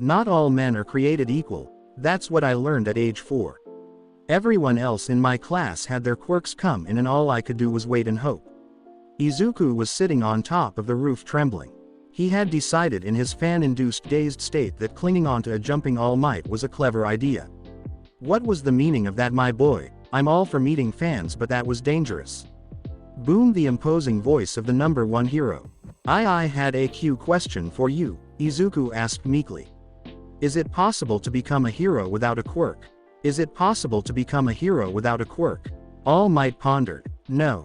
Not all men are created equal, that's what I learned at age 4. Everyone else in my class had their quirks come in and all I could do was wait and hope. Izuku was sitting on top of the roof trembling. He had decided in his fan-induced dazed state that clinging onto a jumping All Might was a clever idea. What was the meaning of that, my boy? I'm all for meeting fans, but that was dangerous. Boomed the imposing voice of the number 1 hero. I had a question for you, Izuku asked meekly. Is it possible to become a hero without a quirk? Is it possible to become a hero without a quirk? All Might pondered. No,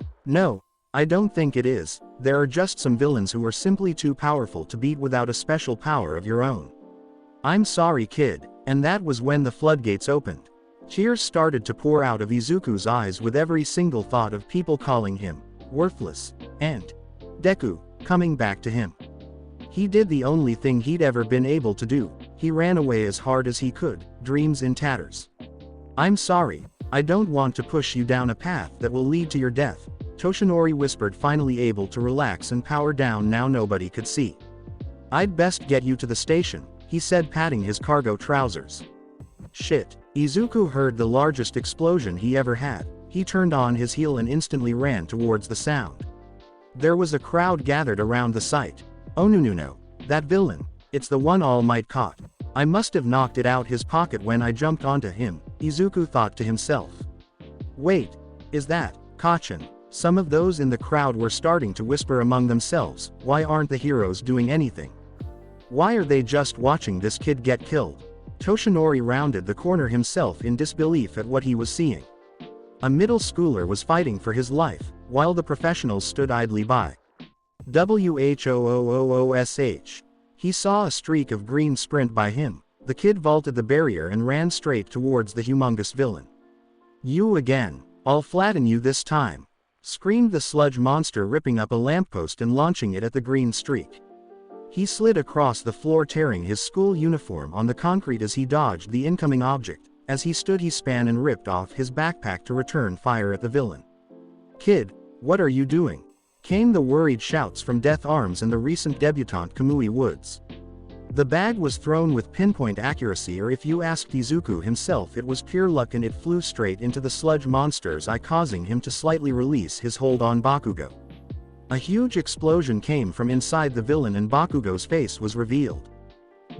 I don't think it is. There are just some villains who are simply too powerful to beat without a special power of your own. I'm sorry, kid. And that was when the floodgates opened. Tears started to pour out of Izuku's eyes with every single thought of people calling him worthless, and Deku coming back to him. He did the only thing he'd ever been able to do. He ran away as hard as he could, dreams in tatters. I'm sorry, I don't want to push you down a path that will lead to your death, Toshinori whispered, finally able to relax and power down now nobody could see. I'd best get you to the station, he said, patting his cargo trousers. Shit. Izuku heard the largest explosion he ever had. He turned on his heel and instantly ran towards the sound. There was a crowd gathered around the site. Oh no, that villain. It's the one All Might caught. I must have knocked it out his pocket when I jumped onto him, Izuku thought to himself. Wait, is that Kachin? Some of those in the crowd were starting to whisper among themselves, why aren't the heroes doing anything? Why are they just watching this kid get killed? Toshinori rounded the corner himself in disbelief at what he was seeing. A middle schooler was fighting for his life, while the professionals stood idly by. WHOOOOSH. He saw a streak of green sprint by him. The kid vaulted the barrier and ran straight towards the humongous villain. You again. I'll flatten you this time, screamed the sludge monster, ripping up a lamppost and launching it at the green streak. He slid across the floor, tearing his school uniform on the concrete as he dodged the incoming object. As he stood, he span and ripped off his backpack to return fire at the villain. Kid, what are you doing? Came the worried shouts from Death Arms and the recent debutante Kamui Woods. The bag was thrown with pinpoint accuracy, or if you asked Izuku himself, it was pure luck, and it flew straight into the sludge monster's eye, causing him to slightly release his hold on Bakugo. A huge explosion came from inside the villain and Bakugo's face was revealed.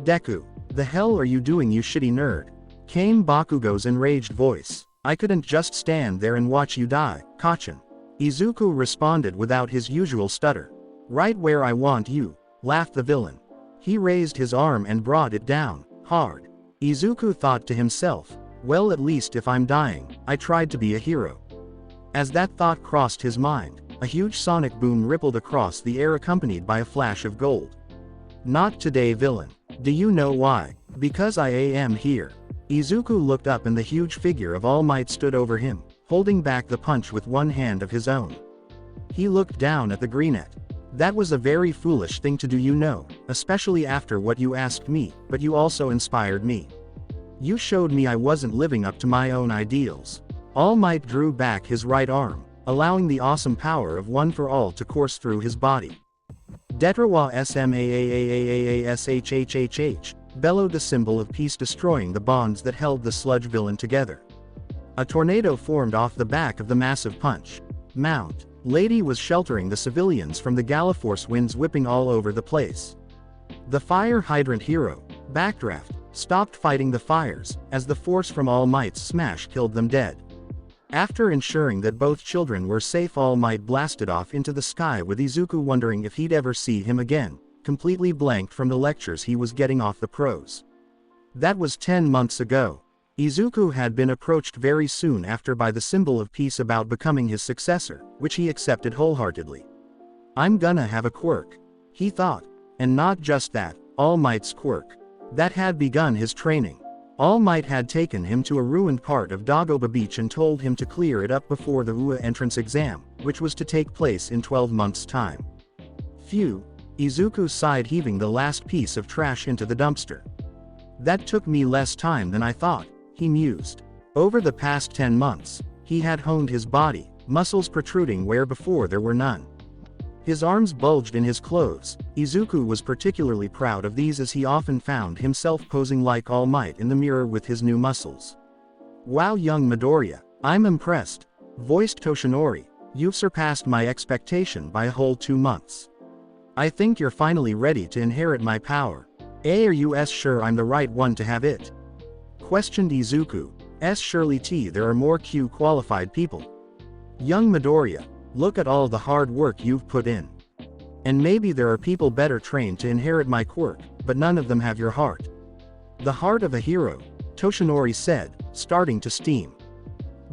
Deku, the hell are you doing, you shitty nerd? Came Bakugo's enraged voice. I couldn't just stand there and watch you die, Kachin. Izuku responded without his usual stutter. Right where I want you, laughed the villain. He raised his arm and brought it down, hard. Izuku thought to himself, well, at least if I'm dying, I tried to be a hero. As that thought crossed his mind, a huge sonic boom rippled across the air, accompanied by a flash of gold. Not today, villain. Do you know why? Because I am here. Izuku looked up and the huge figure of All Might stood over him, holding back the punch with one hand of his own. He looked down at the greenette. That was a very foolish thing to do, you know, especially after what you asked me, but you also inspired me. You showed me I wasn't living up to my own ideals. All Might drew back his right arm, allowing the awesome power of One for All to course through his body. Detrawa SMAAAAASHHHH, bellowed the symbol of peace, destroying the bonds that held the sludge villain together. A tornado formed off the back of the massive punch. Mount Lady was sheltering the civilians from the Galaforce winds whipping all over the place. The fire hydrant hero, Backdraft, stopped fighting the fires, as the force from All Might's smash killed them dead. After ensuring that both children were safe, All Might blasted off into the sky, with Izuku wondering if he'd ever see him again, completely blanked from the lectures he was getting off the pros. That was 10 months ago. Izuku had been approached very soon after by the symbol of peace about becoming his successor, which he accepted wholeheartedly. I'm gonna have a quirk, he thought. And not just that, All Might's quirk. That had begun his training. All Might had taken him to a ruined part of Dagoba Beach and told him to clear it up before the UA entrance exam, which was to take place in 12 months' time. Phew, Izuku sighed, heaving the last piece of trash into the dumpster. That took me less time than I thought, he mused. Over the past 10 months, he had honed his body, muscles protruding where before there were none. His arms bulged in his clothes. Izuku was particularly proud of these as he often found himself posing like All Might in the mirror with his new muscles. "Wow, young Midoriya, I'm impressed," voiced Toshinori. "You've surpassed my expectation by a whole 2 months. I think you're finally ready to inherit my power. Are you sure I'm the right one to have it?" questioned Izuku. Surely there are more Q-qualified people. "Young Midoriya, look at all the hard work you've put in. And maybe there are people better trained to inherit my quirk, but none of them have your heart." "The heart of a hero," Toshinori said, starting to steam.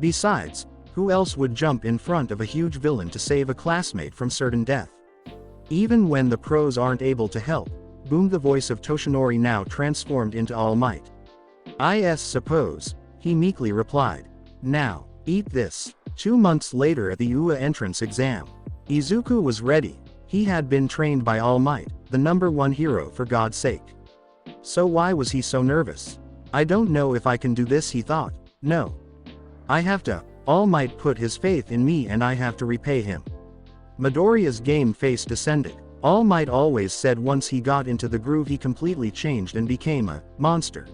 "Besides, who else would jump in front of a huge villain to save a classmate from certain death? Even when the pros aren't able to help," boomed the voice of Toshinori, now transformed into All Might. "I suppose," he meekly replied. "Now, eat this." 2 months later at the UA entrance exam, Izuku was ready. He had been trained by All Might, the #1 hero for God's sake. So why was he so nervous? "I don't know if I can do this," he thought. "No. I have to. All Might put his faith in me and I have to repay him." Midoriya's game face descended. All Might always said once he got into the groove he completely changed and became a monster.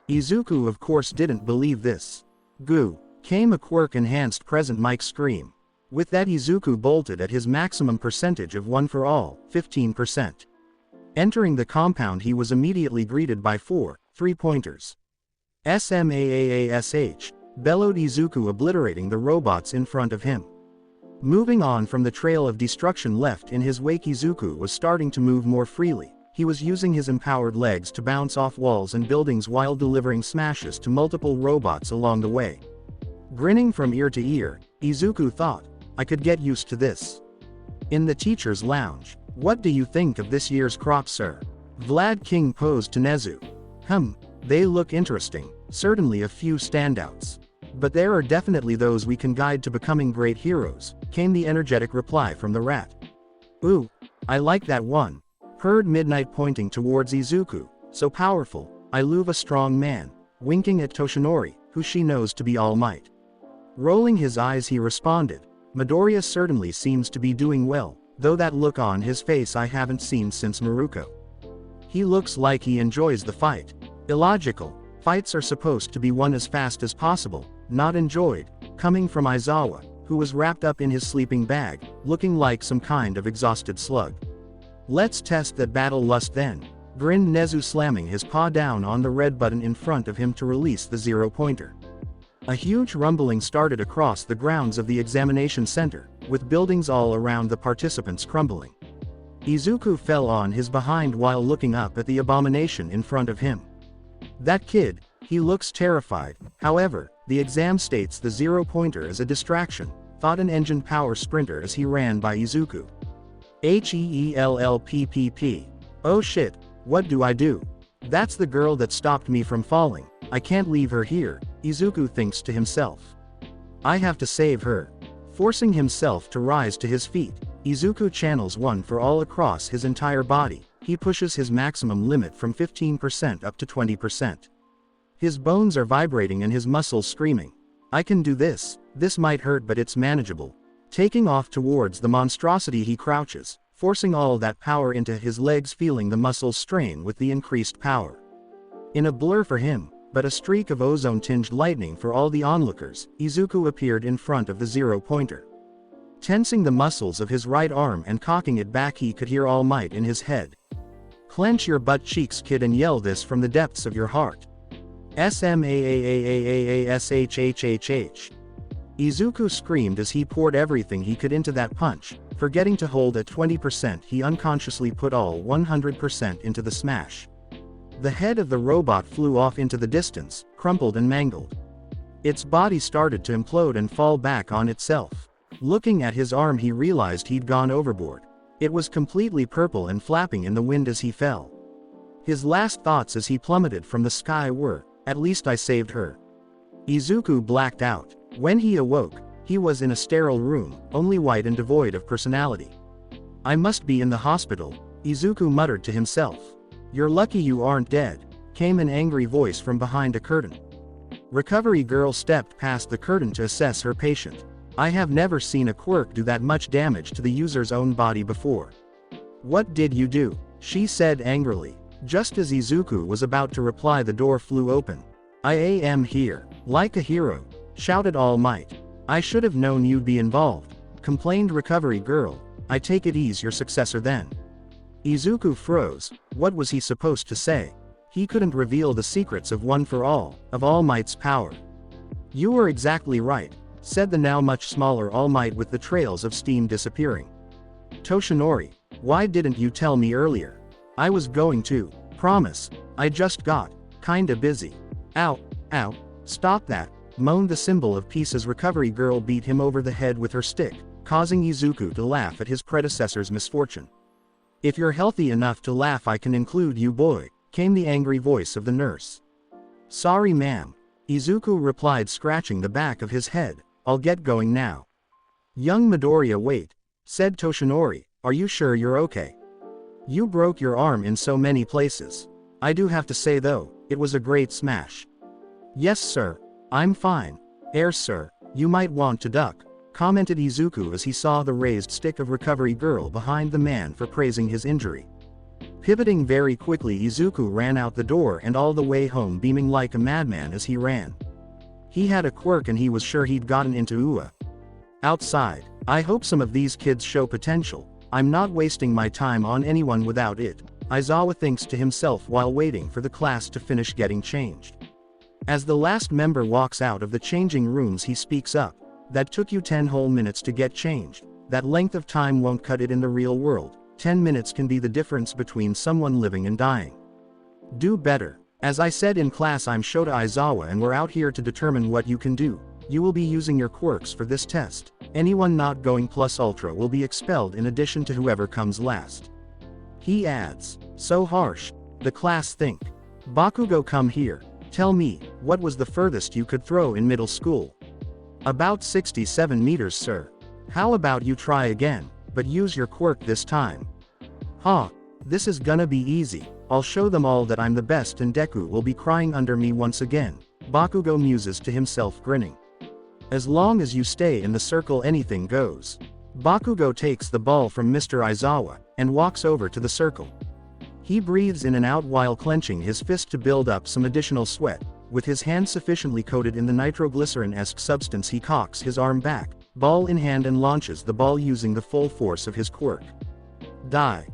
Izuku of course didn't believe this. Goo! Came a quirk-enhanced present mic scream. With that Izuku bolted at his maximum percentage of 1 for all, 15%. Entering the compound he was immediately greeted by 4 3-pointers. "SMAAASH!" bellowed Izuku, obliterating the robots in front of him. Moving on from the trail of destruction left in his wake, Izuku was starting to move more freely. He was using his empowered legs to bounce off walls and buildings while delivering smashes to multiple robots along the way. Grinning from ear to ear, Izuku thought, "I could get used to this." In the teacher's lounge, "What do you think of this year's crop, sir?" Vlad King posed to Nezu. They look interesting, certainly a few standouts. But there are definitely those we can guide to becoming great heroes," came the energetic reply from the rat. "Ooh, I like that one," purred Midnight, pointing towards Izuku. "So powerful, I love a strong man," winking at Toshinori, who she knows to be All Might. Rolling his eyes he responded, "Midoriya certainly seems to be doing well, though that look on his face I haven't seen since Maruko. He looks like he enjoys the fight. Illogical. Fights are supposed to be won as fast as possible, not enjoyed," coming from Aizawa, who was wrapped up in his sleeping bag, looking like some kind of exhausted slug. "Let's test that battle lust then," grinned Nezu, slamming his paw down on the red button in front of him to release the 0-pointer. A huge rumbling started across the grounds of the examination center, with buildings all around the participants crumbling. Izuku fell on his behind while looking up at the abomination in front of him. "That kid, he looks terrified." However, the exam states the 0-pointer is a distraction, thought an engine power sprinter as he ran by Izuku. "HEELLPPP. Oh shit, what do I do? That's the girl that stopped me from falling. I can't leave her here," Izuku thinks to himself. "I have to save her." Forcing himself to rise to his feet, Izuku channels 1 for all across his entire body. He pushes his maximum limit from 15% up to 20%. His bones are vibrating and his muscles screaming. "I can do this. This might hurt but it's manageable." Taking off towards the monstrosity he crouches, forcing all that power into his legs, feeling the muscles strain with the increased power. In a blur for him, but a streak of ozone-tinged lightning for all the onlookers, Izuku appeared in front of the 0-pointer. Tensing the muscles of his right arm and cocking it back, he could hear All Might in his head. "Clench your butt cheeks, kid, and yell this from the depths of your heart. SMAAAAASHHHH." Izuku screamed as he poured everything he could into that punch. Forgetting to hold at 20%, he unconsciously put all 100% into the smash. The head of the robot flew off into the distance, crumpled and mangled. Its body started to implode and fall back on itself. Looking at his arm, he realized he'd gone overboard. It was completely purple and flapping in the wind as he fell. His last thoughts as he plummeted from the sky were, "At least I saved her." Izuku blacked out. When he awoke, he was in a sterile room, only white and devoid of personality. "I must be in the hospital," Izuku muttered to himself. "You're lucky you aren't dead," came an angry voice from behind a curtain. Recovery girl stepped past the curtain to assess her patient. I have never seen a quirk do that much damage to the user's own body before. What did you do? She said angrily. Just as Izuku was about to reply, the door flew open. I am here. Like a hero, shouted All Might. I should have known you'd be involved, complained Recovery Girl. I take it he's your successor then. Izuku froze. What was he supposed to say? He couldn't reveal the secrets of One for All, of All Might's power. You were exactly right, said the now much smaller All Might with the trails of steam disappearing. Toshinori, why didn't you tell me earlier? I was going to. Promise. I just got kinda busy. Ow, ow, stop that, moaned the symbol of peace as Recovery Girl beat him over the head with her stick, causing Izuku to laugh at his predecessor's misfortune. If you're healthy enough to laugh, I can include you, boy, came the angry voice of the nurse. Sorry ma'am, Izuku replied, scratching the back of his head. I'll get going now. Young Midoriya, wait, said Toshinori, are you sure you're okay? You broke your arm in so many places. I do have to say though, it was a great smash. Yes sir, I'm fine. Sir, you might want to duck, commented Izuku as he saw the raised stick of Recovery Girl behind the man for praising his injury. Pivoting very quickly, Izuku ran out the door and all the way home, beaming like a madman as he ran. He had a quirk and he was sure he'd gotten into UA. Outside, I hope some of these kids show potential. I'm not wasting my time on anyone without it, Aizawa thinks to himself while waiting for the class to finish getting changed. As the last member walks out of the changing rooms, he speaks up. That took you 10 whole minutes to get changed. That length of time won't cut it in the real world. 10 minutes can be the difference between someone living and dying. Do better. As I said in class, I'm Shota Aizawa and we're out here to determine what you can do. You will be using your quirks for this test. Anyone not going plus ultra will be expelled in addition to whoever comes last. He adds. So harsh. The class think. Bakugo, come here. Tell me, what was the furthest you could throw in middle school? About 67 meters, sir. How about you try again, but use your quirk this time? Ha, this is gonna be easy. I'll show them all that I'm the best and Deku will be crying under me once again, Bakugo muses to himself, grinning. As long as you stay in the circle, anything goes. Bakugo takes the ball from Mr. Aizawa, and walks over to the circle. He breathes in and out while clenching his fist to build up some additional sweat. With his hand sufficiently coated in the nitroglycerin-esque substance, he cocks his arm back, ball in hand, and launches the ball using the full force of his quirk. Die,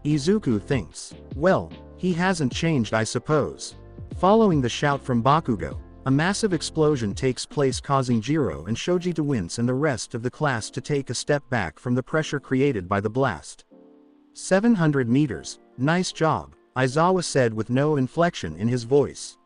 Izuku thinks. Well, he hasn't changed, I suppose. Following the shout from Bakugo, a massive explosion takes place, causing Jiro and Shoji to wince and the rest of the class to take a step back from the pressure created by the blast. 700 meters, nice job, Aizawa said with no inflection in his voice.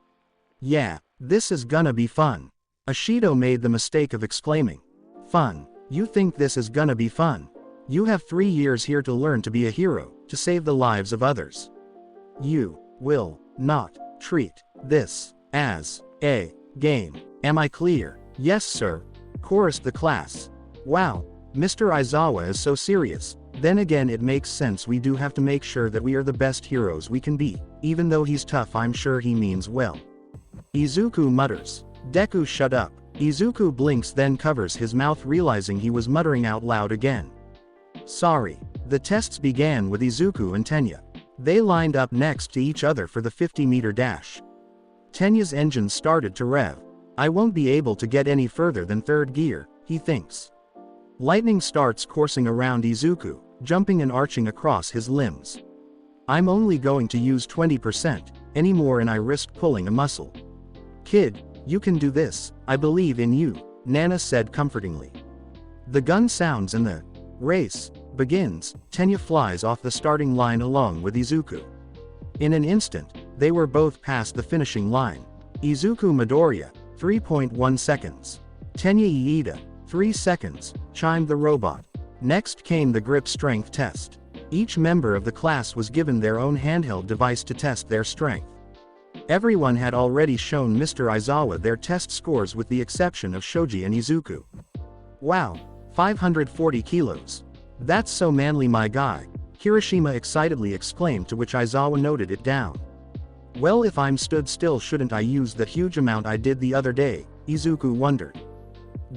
Yeah, this is gonna be fun. Ashido made the mistake of exclaiming. Fun? You think this is gonna be fun? You have 3 years here to learn to be a hero, to save the lives of others. You will not treat this as a game. Am I clear? Yes sir, chorused the class. Wow, Mr. Aizawa is so serious. Then again, it makes sense. We do have to make sure that we are the best heroes we can be. Even though he's tough, I'm sure he means well. Izuku mutters. Deku, shut up. Izuku blinks, then covers his mouth, realizing he was muttering out loud again. Sorry. The tests began with Izuku and Tenya. They lined up next to each other for the 50-meter dash. Tenya's engine started to rev. I won't be able to get any further than third gear, he thinks. Lightning starts coursing around Izuku, jumping and arching across his limbs. I'm only going to use 20% anymore and I risk pulling a muscle. Kid, you can do this, I believe in you, Nana said comfortingly. The gun sounds and the race begins. Tenya flies off the starting line along with Izuku. In an instant, they were both past the finishing line. Izuku Midoriya, 3.1 seconds. Tenya Iida, 3 seconds, chimed the robot. Next came the grip strength test. Each member of the class was given their own handheld device to test their strength. Everyone had already shown Mr. Aizawa their test scores with the exception of Shoji and Izuku. Wow, 540 kilos. That's so manly, my guy, Kirishima excitedly exclaimed, to which Aizawa noted it down. Well, if I'm stood still, shouldn't I use that huge amount I did the other day? Izuku wondered.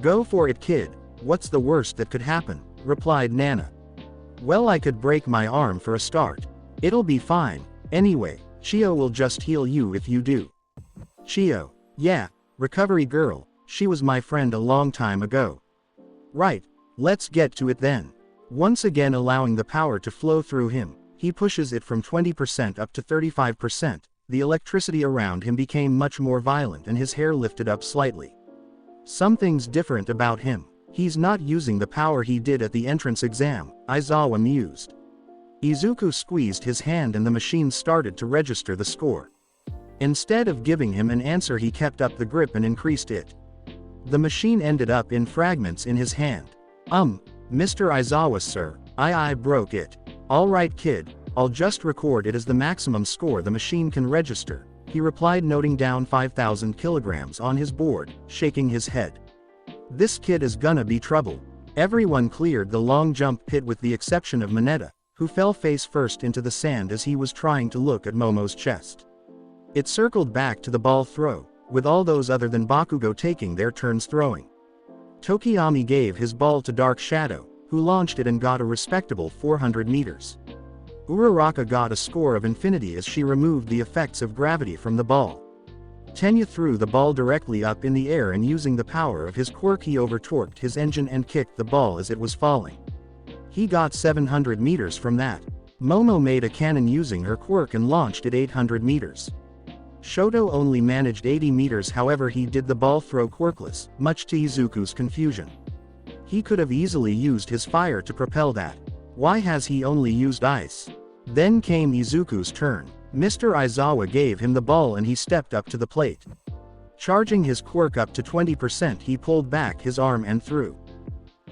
Go for it, kid. What's the worst that could happen? Replied Nana. Well, I could break my arm for a start. It'll be fine. Anyway, Chio will just heal you if you do. Chio. Yeah, recovery girl. She was my friend a long time ago. Right, let's get to it then. Once again allowing the power to flow through him, he pushes it from 20% up to 35%. The electricity around him became much more violent and his hair lifted up slightly. Something's different about him. He's not using the power he did at the entrance exam, Aizawa mused. Izuku squeezed his hand and the machine started to register the score. Instead of giving him an answer, he kept up the grip and increased it. The machine ended up in fragments in his hand. Mr. Aizawa, sir, I broke it. Alright, kid, I'll just record it as the maximum score the machine can register, he replied, noting down 5,000 kilograms on his board, shaking his head. This kid is gonna be trouble. Everyone cleared the long jump pit with the exception of Mineta, who fell face first into the sand as he was trying to look at Momo's chest. It circled back to the ball throw, with all those other than Bakugo taking their turns throwing. Tokiyami gave his ball to Dark Shadow, who launched it and got a respectable 400 meters. Uraraka got a score of infinity as she removed the effects of gravity from the ball. Tenya threw the ball directly up in the air and using the power of his quirk he over-torqued his engine and kicked the ball as it was falling. He got 700 meters from that. Momo made a cannon using her quirk and launched it 800 meters. Shoto only managed 80 meters, however he did the ball throw quirkless, much to Izuku's confusion. He could have easily used his fire to propel that. Why has he only used ice? Then came Izuku's turn. Mr. Aizawa gave him the ball and he stepped up to the plate. Charging his quirk up to 20%, he pulled back his arm and threw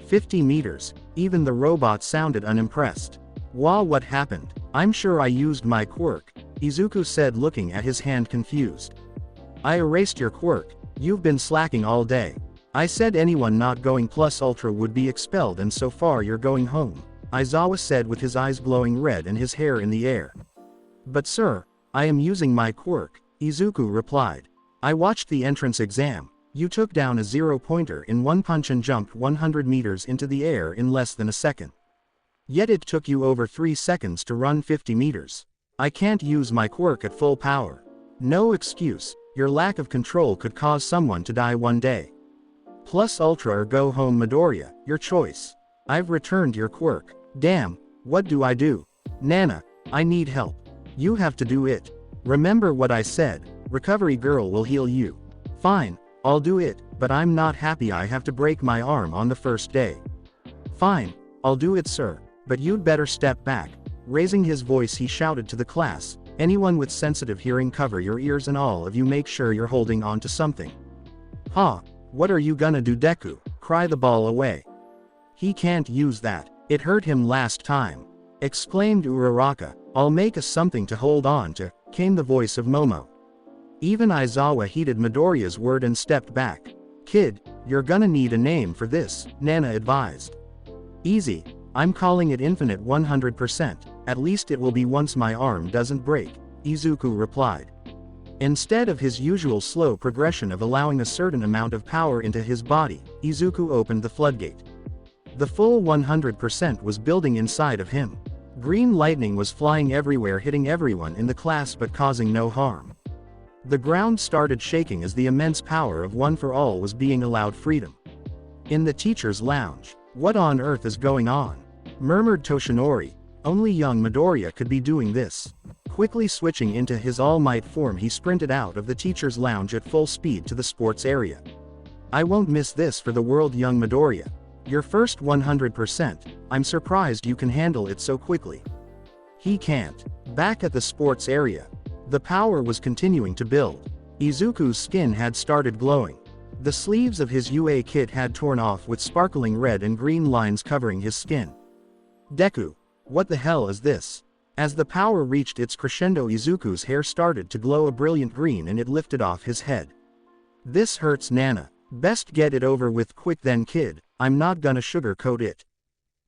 50 meters. Even the robot sounded unimpressed. Wow, what happened? I'm sure I used my quirk, Izuku said, looking at his hand confused. I erased your quirk. You've been slacking all day. I said anyone not going plus ultra would be expelled and so far you're going home, Aizawa said with his eyes glowing red and his hair in the air. But sir, I am using my quirk, Izuku replied. I watched the entrance exam. You took down a 0-pointer in one punch and jumped 100 meters into the air in less than a second. Yet it took you over 3 seconds to run 50 meters. I can't use my quirk at full power. No excuse, your lack of control could cause someone to die one day. Plus ultra or go home, Midoriya, your choice. I've returned your quirk. Damn, what do I do? Nana, I need help. You have to do it. Remember what I said, recovery girl will heal you. Fine, I'll do it, but I'm not happy I have to break my arm on the first day. Fine, I'll do it, sir, but you'd better step back. Raising his voice he shouted to the class, anyone with sensitive hearing cover your ears and all of you make sure you're holding on to something. Ha, what are you gonna do, Deku? Cry the ball away. He can't use that, it hurt him last time. Exclaimed Uraraka. I'll make us something to hold on to, came the voice of Momo. Even Aizawa heeded Midoriya's word and stepped back. Kid, you're gonna need a name for this, Nana advised. Easy, I'm calling it Infinite 100%, at least it will be once my arm doesn't break, Izuku replied. Instead of his usual slow progression of allowing a certain amount of power into his body, Izuku opened the floodgate. The full 100% was building inside of him. Green lightning was flying everywhere, hitting everyone in the class but causing no harm. The ground started shaking as the immense power of One for All was being allowed freedom. In the teacher's lounge, what on earth is going on? Murmured Toshinori. Only young Midoriya could be doing this. Quickly switching into his All Might form, he sprinted out of the teacher's lounge at full speed to the sports area. I won't miss this for the world, young Midoriya. Your first 100%, I'm surprised you can handle it so quickly. He can't. Back at the sports area, the power was continuing to build. Izuku's skin had started glowing. The sleeves of his UA kit had torn off with sparkling red and green lines covering his skin. Deku, what the hell is this? As the power reached its crescendo, Izuku's hair started to glow a brilliant green and it lifted off his head. This hurts, Nana. Best get it over with quick then, kid. I'm not gonna sugarcoat it.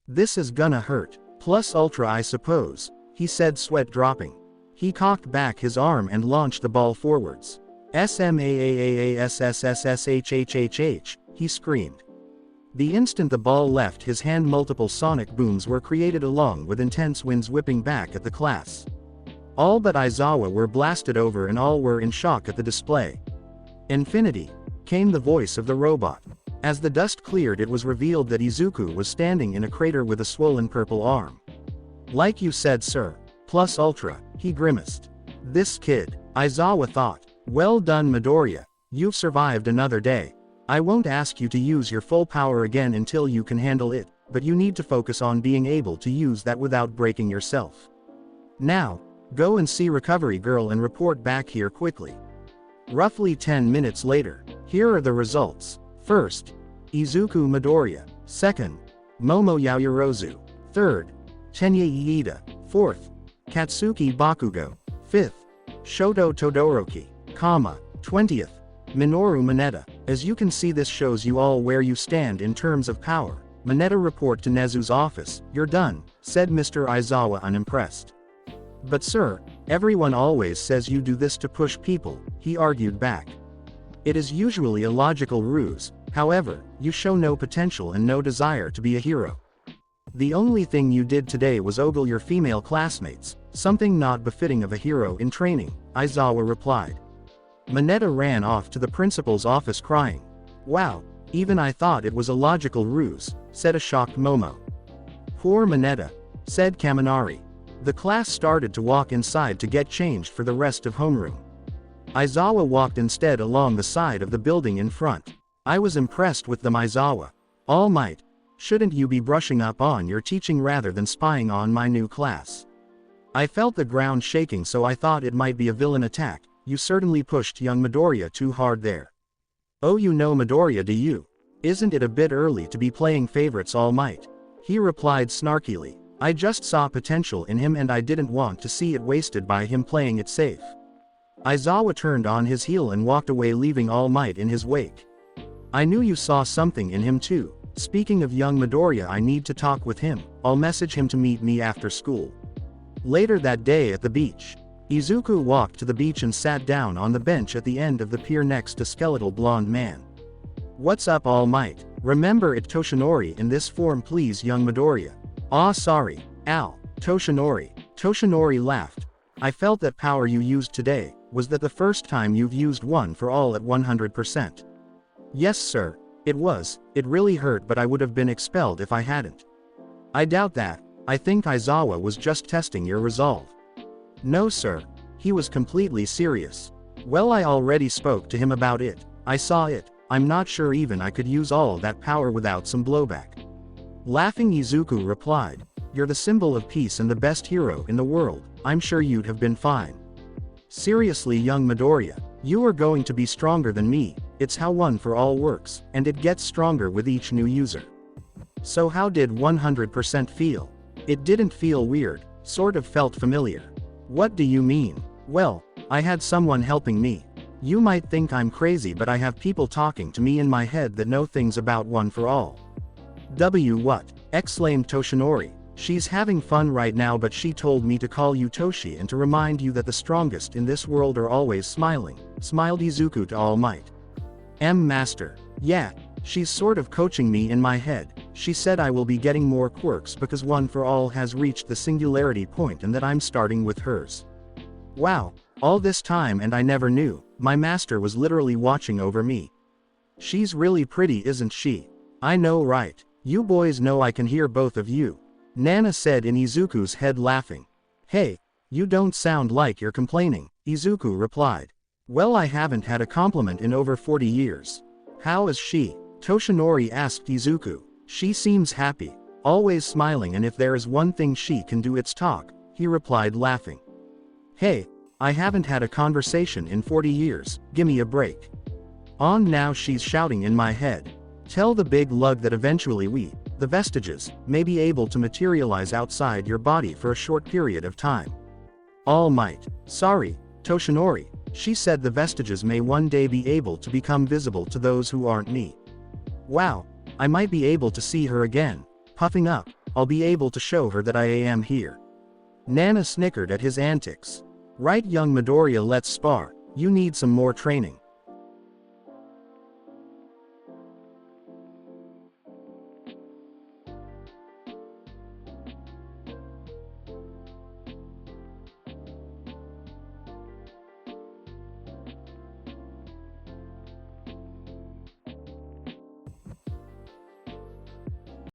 This is gonna hurt. Plus ultra, I suppose, he said, sweat dropping. He cocked back his arm and launched the ball forwards. SMAAASSSSHHHH, he screamed. The instant the ball left his hand, multiple sonic booms were created along with intense winds whipping back at the class. All but Aizawa were blasted over and all were in shock at the display. "Infinity," came the voice of the robot. As the dust cleared, it was revealed that Izuku was standing in a crater with a swollen purple arm. "Like you said, sir. Plus ultra," he grimaced. "This kid," Aizawa thought. "Well done, Midoriya. You've survived another day. I won't ask you to use your full power again until you can handle it, but you need to focus on being able to use that without breaking yourself. Now, go and see Recovery Girl and report back here quickly." Roughly 10 minutes later, here are the results. First, Izuku Midoriya. Second, Momo Yaoyorozu. Third, Tenya Iida. Fourth, Katsuki Bakugo. Fifth, Shoto Todoroki, 20th, Minoru Mineta. As you can see, this shows you all where you stand in terms of power. Mineta, report to Nezu's office. "You're done," said Mr. Aizawa, unimpressed. "But sir, everyone always says you do this to push people," he argued back. "It is usually a logical ruse. However, you show no potential and no desire to be a hero. The only thing you did today was ogle your female classmates, something not befitting of a hero in training," Aizawa replied. Mineta ran off to the principal's office crying. "Wow, even I thought it was a logical ruse," said a shocked Momo. "Poor Mineta," said Kaminari. The class started to walk inside to get changed for the rest of homeroom. Aizawa walked instead along the side of the building in front. "I was impressed with them, Aizawa. All Might. Shouldn't you be brushing up on your teaching rather than spying on my new class? I felt the ground shaking, so I thought it might be a villain attack. You certainly pushed young Midoriya too hard there." "Oh, you know Midoriya, do you? Isn't it a bit early to be playing favorites, All Might?" he replied snarkily. "I just saw potential in him and I didn't want to see it wasted by him playing it safe." Aizawa turned on his heel and walked away, leaving All Might in his wake. "I knew you saw something in him too. Speaking of young Midoriya, I need to talk with him. I'll message him to meet me after school." Later that day at the beach, Izuku walked to the beach and sat down on the bench at the end of the pier next to skeletal blonde man. "What's up, All Might? Remember it, Toshinori in this form please, young Midoriya." "Ah, sorry, Al, Toshinori." Toshinori laughed. "I felt that power you used today. Was that the first time you've used one for all at 100%? "Yes sir, it was. It really hurt, but I would have been expelled if I hadn't." "I doubt that. I think Aizawa was just testing your resolve." "No sir, he was completely serious." "Well, I already spoke to him about it. I saw it. I'm not sure even I could use all that power without some blowback." Laughing, Izuku replied, "You're the symbol of peace and the best hero in the world. I'm sure you'd have been fine." "Seriously, young Midoriya, you are going to be stronger than me. It's how One for All works, and it gets stronger with each new user." "So how did 100% feel?" "It didn't feel weird, sort of felt familiar." "What do you mean?" "Well, I had someone helping me. You might think I'm crazy, but I have people talking to me in my head that know things about One for All." What?" exclaimed Toshinori. "She's having fun right now, but she told me to call you Toshi and to remind you that the strongest in this world are always smiling," smiled Izuku to All Might. Master. "Yeah, she's sort of coaching me in my head. She said I will be getting more quirks because One for All has reached the singularity point and that I'm starting with hers." "Wow, all this time and I never knew. My master was literally watching over me." "She's really pretty, isn't she?" "I know, right? You boys know I can hear both of you," Nana said in Izuku's head, laughing. "Hey, you don't sound like you're complaining," Izuku replied. "Well, I haven't had a compliment in over 40 years. How is she?" Toshinori asked Izuku. "She seems happy, always smiling, and if there is one thing she can do, it's talk," he replied, laughing. "Hey, I haven't had a conversation in 40 years, gimme a break." "On now," she's shouting in my head. "Tell the big lug that eventually we, the vestiges, may be able to materialize outside your body for a short period of time." All Might. "Sorry, Toshinori," she said, "the vestiges may one day be able to become visible to those who aren't me." "Wow, I might be able to see her again." Puffing up, "I'll be able to show her that I am here." Nana snickered at his antics. "Right, young Midoriya, let's spar. You need some more training."